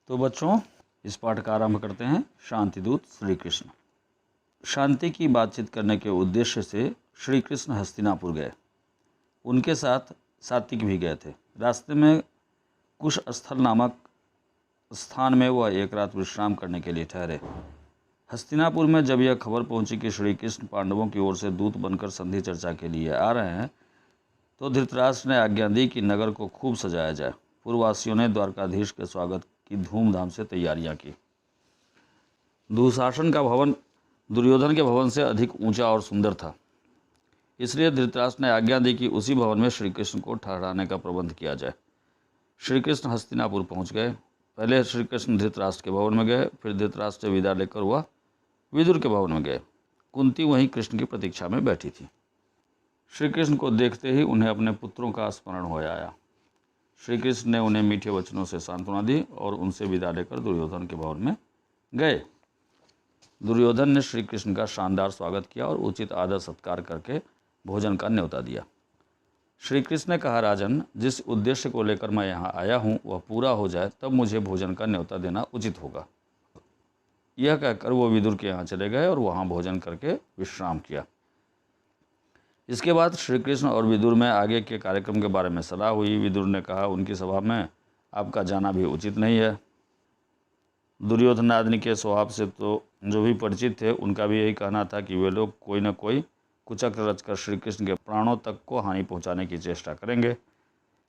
तो बच्चों, इस पाठ का आरंभ करते हैं। शांतिदूत श्री कृष्ण। शांति की बातचीत करने के उद्देश्य से श्री कृष्ण हस्तिनापुर गए। उनके साथ सात्विक भी गए थे। रास्ते में कुश स्थल नामक स्थान में वह एक रात विश्राम करने के लिए ठहरे। हस्तिनापुर में जब यह खबर पहुंची कि श्री कृष्ण पांडवों की ओर से दूत बनकर संधि चर्चा के लिए आ रहे हैं, तो धृतराष्ट्र ने आज्ञा दी कि नगर को खूब सजाया जाए। पूर्ववासियों ने द्वारकाधीश के स्वागत की धूमधाम से तैयारियां की। दुशासन का भवन दुर्योधन के भवन से अधिक ऊंचा और सुंदर था, इसलिए धृतराष्ट्र ने आज्ञा दी कि उसी भवन में श्री कृष्ण को ठहराने का प्रबंध किया जाए। श्री कृष्ण हस्तिनापुर पहुंच गए। पहले श्री कृष्ण धृतराष्ट्र के भवन में गए, फिर धृतराष्ट्र से विदा लेकर वह विदुर के भवन में गए। कुंती वहीं कृष्ण की प्रतीक्षा में बैठी थी। श्री कृष्ण को देखते ही उन्हें अपने पुत्रों का स्मरण हो आया। श्री कृष्ण ने उन्हें मीठे वचनों से सांत्वना दी और उनसे विदा लेकर दुर्योधन के भवन में गए। दुर्योधन ने श्री कृष्ण का शानदार स्वागत किया और उचित आदर सत्कार करके भोजन का न्योता दिया। श्री कृष्ण ने कहा, राजन, जिस उद्देश्य को लेकर मैं यहाँ आया हूँ वह पूरा हो जाए तब मुझे भोजन का न्योता देना उचित होगा। यह कहकर वो विदुर के यहाँ चले गए और वहाँ भोजन करके विश्राम किया। इसके बाद श्री कृष्ण और विदुर में आगे के कार्यक्रम के बारे में सलाह हुई। विदुर ने कहा, उनकी सभा में आपका जाना भी उचित नहीं है। दुर्योधन आदि के स्वभाव से तो जो भी परिचित थे उनका भी यही कहना था कि वे लोग कोई न कोई कुचक्र रचकर श्री कृष्ण के प्राणों तक को हानि पहुंचाने की चेष्टा करेंगे।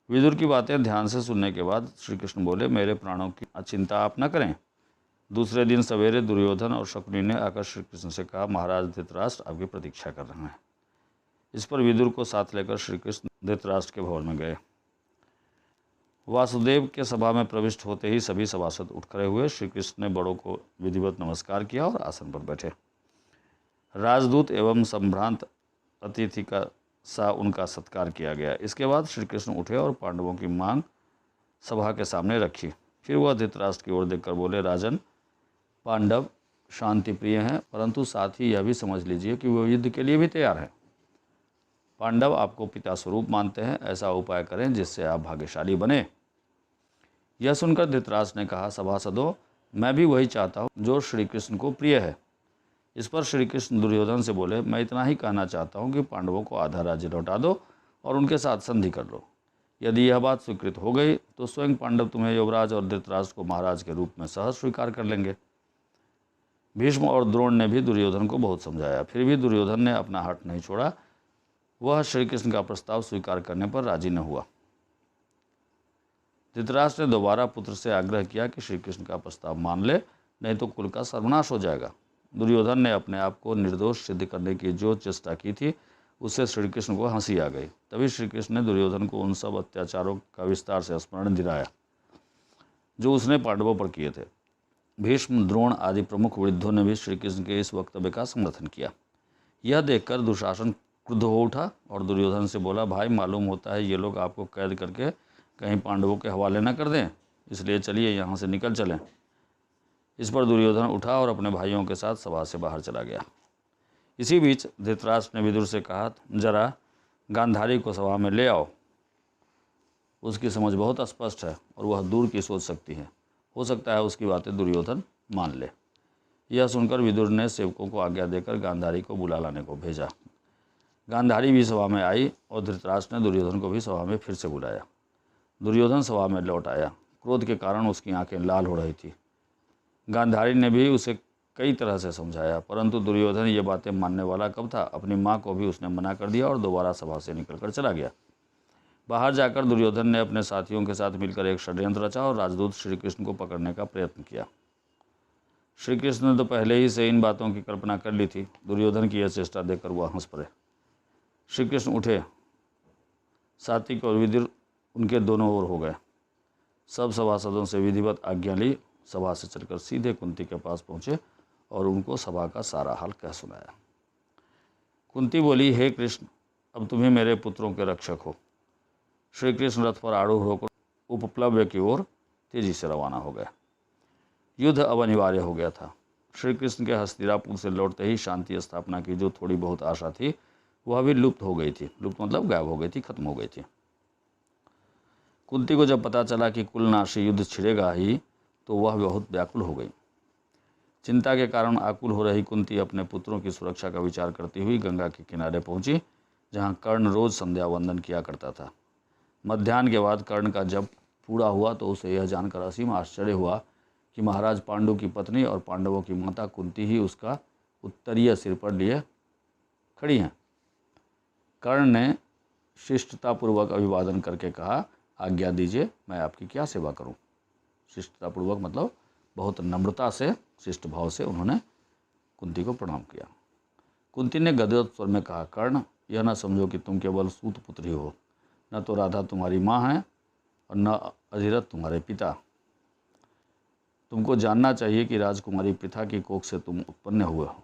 विदुर की बातें ध्यान से सुनने के बाद श्री कृष्ण बोले, मेरे प्राणों की चिंता आप न करें। दूसरे दिन सवेरे दुर्योधन और शकुनी ने आकर श्री कृष्ण से कहा, महाराज धृतराष्ट्र आपकी प्रतीक्षा कर रहे हैं। इस पर विदुर को साथ लेकर श्री कृष्ण धृतराष्ट्र के भवन में गए। वासुदेव के सभा में प्रविष्ट होते ही सभी सभासद उठ खड़े हुए। श्री कृष्ण ने बड़ों को विधिवत नमस्कार किया और आसन पर बैठे। राजदूत एवं संभ्रांत अतिथि का सा उनका सत्कार किया गया। इसके बाद श्री कृष्ण उठे और पांडवों की मांग सभा के सामने रखी। फिर वह धृतराष्ट्र की ओर देखकर बोले, राजन, पांडव शांति प्रिय हैं, परंतु साथ ही यह भी समझ लीजिए कि वह युद्ध के लिए भी तैयार हैं। पांडव आपको पिता स्वरूप मानते हैं, ऐसा उपाय करें जिससे आप भाग्यशाली बने। यह सुनकर धृतराष्ट्र ने कहा, सभासदों, मैं भी वही चाहता हूँ जो श्री कृष्ण को प्रिय है। इस पर श्री कृष्ण दुर्योधन से बोले, मैं इतना ही कहना चाहता हूँ कि पांडवों को आधा राज्य लौटा दो और उनके साथ संधि कर लो। यदि यह बात स्वीकृत हो गई तो स्वयं पांडव तुम्हें युवराज और धृतराष्ट्र को महाराज के रूप में सहज स्वीकार कर लेंगे। भीष्म और द्रोण ने भी दुर्योधन को बहुत समझाया, फिर भी दुर्योधन ने अपना हठ नहीं छोड़ा। वह श्री कृष्ण का प्रस्ताव स्वीकार करने पर राजी न हुआ। धृतराष्ट्र ने दोबारा पुत्र से आग्रह किया कि श्री कृष्ण का प्रस्ताव मान ले, नहीं तो कुल का सर्वनाश हो जाएगा। दुर्योधन ने अपने आप को निर्दोष सिद्ध करने की जो चेष्टा की थी उससे श्री कृष्ण को हंसी आ गई। तभी श्री कृष्ण ने दुर्योधन को उन सब अत्याचारों का विस्तार से स्मरण दिलाया जो उसने पांडवों पर किए थे। भीष्म, द्रोण आदि प्रमुख वृद्धों ने भी श्री कृष्ण के इस वक्तव्य का समर्थन किया। यह देखकर दुशासन क्रुद्ध हो उठा और दुर्योधन से बोला, भाई, मालूम होता है ये लोग आपको कैद करके कहीं पांडवों के हवाले न कर दें, इसलिए चलिए यहाँ से निकल चलें। इस पर दुर्योधन उठा और अपने भाइयों के साथ सभा से बाहर चला गया। इसी बीच धृतराष्ट्र ने विदुर से कहा, जरा गांधारी को सभा में ले आओ। उसकी समझ बहुत स्पष्ट है और वह दूर की सोच सकती है। हो सकता है उसकी बातें दुर्योधन मान ले। यह सुनकर विदुर ने सेवकों को आज्ञा देकर गांधारी को बुला लाने को भेजा। गांधारी भी सभा में आई और धृतराष्ट्र ने दुर्योधन को भी सभा में फिर से बुलाया। दुर्योधन सभा में लौट आया। क्रोध के कारण उसकी आंखें लाल हो रही थी। गांधारी ने भी उसे कई तरह से समझाया, परंतु दुर्योधन ये बातें मानने वाला कब था। अपनी माँ को भी उसने मना कर दिया और दोबारा सभा से निकलकर चला गया। बाहर जाकर दुर्योधन ने अपने साथियों के साथ मिलकर एक षड्यंत्र रचा और राजदूत श्री कृष्ण को पकड़ने का प्रयत्न किया। श्री कृष्ण ने तो पहले ही से इन बातों की कल्पना कर ली थी। दुर्योधन की यह चेष्टा देखकर वह हंस पड़े। श्री कृष्ण उठे। सात्विक और विदुर उनके दोनों ओर हो गए। सब सभासदों से विधिवत आज्ञा ली। सभा से चलकर सीधे कुंती के पास पहुँचे और उनको सभा का सारा हाल कह सुनाया। कुंती बोली, हे कृष्ण, अब तुम्हें मेरे पुत्रों के रक्षक हो। श्री कृष्ण रथ पर आरूढ़ होकर उपप्लव्य की ओर तेजी से रवाना हो गए। युद्ध अब अनिवार्य हो गया था। श्री कृष्ण के हस्तिनापुर से लौटते ही शांति स्थापना की जो थोड़ी बहुत आशा थी वह भी लुप्त हो गई थी। लुप्त मतलब गायब हो गई थी, खत्म हो गई थी। कुंती को जब पता चला कि कुलनाशी युद्ध छिड़ेगा ही, तो वह बहुत व्याकुल हो गई। चिंता के कारण आकुल हो रही कुंती अपने पुत्रों की सुरक्षा का विचार करती हुई गंगा के किनारे पहुंची, जहां कर्ण रोज संध्या वंदन किया करता था। मध्याह्न के बाद कर्ण का जप पूरा हुआ तो उसे यह जानकर असीम आश्चर्य हुआ कि महाराज पांडु की पत्नी और पांडवों की माता कुंती ही उसका उत्तरीय सिर पर लिए खड़ी हैं। कर्ण ने शिष्टतापूर्वक अभिवादन करके कहा, आज्ञा दीजिए, मैं आपकी क्या सेवा करूं। शिष्टतापूर्वक मतलब बहुत नम्रता से, शिष्ट भाव से उन्होंने कुंती को प्रणाम किया। कुंती ने गदगद स्वर में कहा, कर्ण, यह न समझो कि तुम केवल सूत पुत्र ही हो। न तो राधा तुम्हारी माँ है और न अधिरथ तुम्हारे पिता। तुमको जानना चाहिए कि राजकुमारी पृथा की कोख से तुम उत्पन्न हुए हो।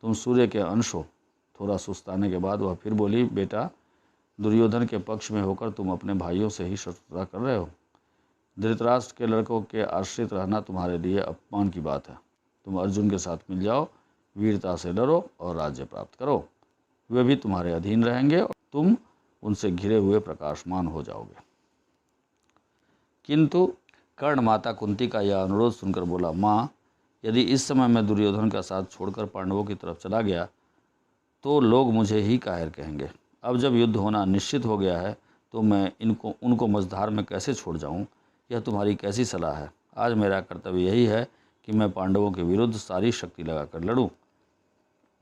तुम सूर्य के अंश हो। थोड़ा सुस्ताने के बाद वह फिर बोली, बेटा, दुर्योधन के पक्ष में होकर तुम अपने भाइयों से ही शत्रुता कर रहे हो। धृतराष्ट्र के लड़कों के आश्रित रहना तुम्हारे लिए अपमान की बात है। तुम अर्जुन के साथ मिल जाओ, वीरता से लड़ो और राज्य प्राप्त करो। वे भी तुम्हारे अधीन रहेंगे और तुम उनसे घिरे हुए प्रकाशमान हो जाओगे। किंतु कर्ण माता कुंती का यह अनुरोध सुनकर बोला, माँ, यदि इस समय मैं दुर्योधन का साथ छोड़कर पांडवों की तरफ चला गया तो लोग मुझे ही कायर कहेंगे। अब जब युद्ध होना निश्चित हो गया है तो मैं उनको मझधार में कैसे छोड़ जाऊं? यह तुम्हारी कैसी सलाह है? आज मेरा कर्तव्य यही है कि मैं पांडवों के विरुद्ध सारी शक्ति लगाकर लड़ूं।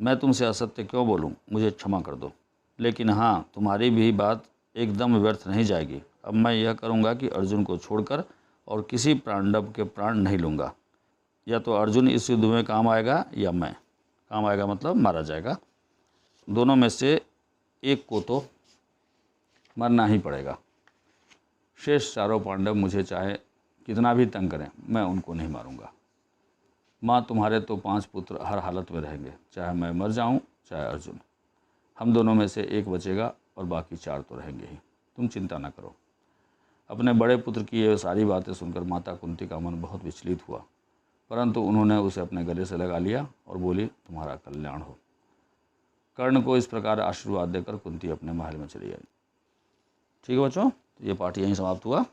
मैं तुमसे असत्य क्यों बोलूं? मुझे क्षमा कर दो। लेकिन हाँ, तुम्हारी भी बात एकदम व्यर्थ नहीं जाएगी। अब मैं यह करूँगा कि अर्जुन को छोड़कर और किसी पांडव के प्राण नहीं लूँगा। या तो अर्जुन इस युद्ध में काम आएगा या मैं। काम आएगा मतलब मारा जाएगा। दोनों में से एक को तो मरना ही पड़ेगा। शेष चारों पांडव मुझे चाहे कितना भी तंग करें, मैं उनको नहीं मारूंगा। माँ, तुम्हारे तो 5 पुत्र हर हालत में रहेंगे, चाहे मैं मर जाऊं चाहे अर्जुन। हम दोनों में से एक बचेगा और बाकी 4 तो रहेंगे ही। तुम चिंता न करो। अपने बड़े पुत्र की ये सारी बातें सुनकर माता कुंती का मन बहुत विचलित हुआ, परंतु उन्होंने उसे अपने गले से लगा लिया और बोली, तुम्हारा कल्याण हो। कर्ण को इस प्रकार आशीर्वाद देकर कुंती अपने महल में चली गई। ठीक है बच्चों, ये पाठ यहीं समाप्त हुआ।